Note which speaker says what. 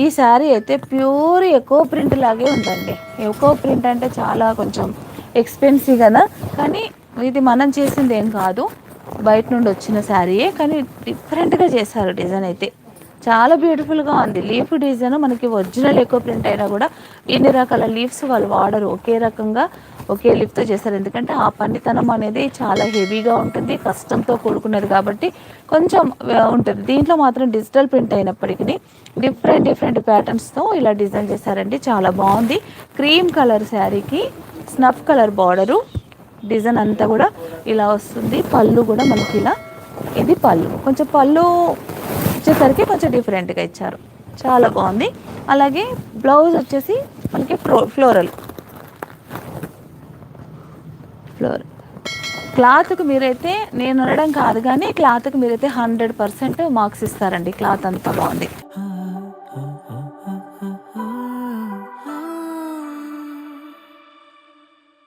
Speaker 1: ఈ శారీ అయితే pure echo print లాగే ఉందండి. ఎకో ప్రింట్ అంటే చాలా కొంచెం ఎక్స్పెన్సివ్ కదా, కానీ ఇది మనం చేసింది ఏం కాదు, బయట నుండి వచ్చిన శారీయే, కానీ డిఫరెంట్గా చేశారు. డిజైన్ అయితే చాలా బ్యూటిఫుల్గా ఉంది. లీఫ్ డిజైన్ మనకి ఒరిజినల్ ఎకో ప్రింట్ అయినా కూడా ఇన్ని రకాల లీవ్స్ వాళ్ళు వాడరు, ఒకే రకంగా ఒకే లీఫ్తో చేస్తారు. ఎందుకంటే ఆ పనితనం అనేది చాలా హెవీగా ఉంటుంది, కష్టంతో కూడుకున్నది కాబట్టి కొంచెం ఉంటుంది. దీంట్లో మాత్రం డిజిటల్ ప్రింట్ అయినప్పటికీ డిఫరెంట్ డిఫరెంట్ ప్యాటర్న్స్తో ఇలా డిజైన్ చేశారండి. చాలా బాగుంది. క్రీమ్ కలర్ శారీకి స్నఫ్ కలర్ బార్డరు, డిజైన్ అంతా కూడా ఇలా వస్తుంది. పళ్ళు కూడా మనకి ఇలా, ఇది పళ్ళు, కొంచెం పళ్ళు వచ్చేసరికి కొంచెం డిఫరెంట్గా ఇచ్చారు, చాలా బాగుంది. అలాగే బ్లౌజ్ వచ్చేసి మనకి ఫ్లోరల్ క్లాత్కి మీరైతే, నేను అనడం కాదు కానీ క్లాత్కి మీరైతే 100% మార్క్స్ ఇస్తారండి. క్లాత్ అంతా బాగుంది.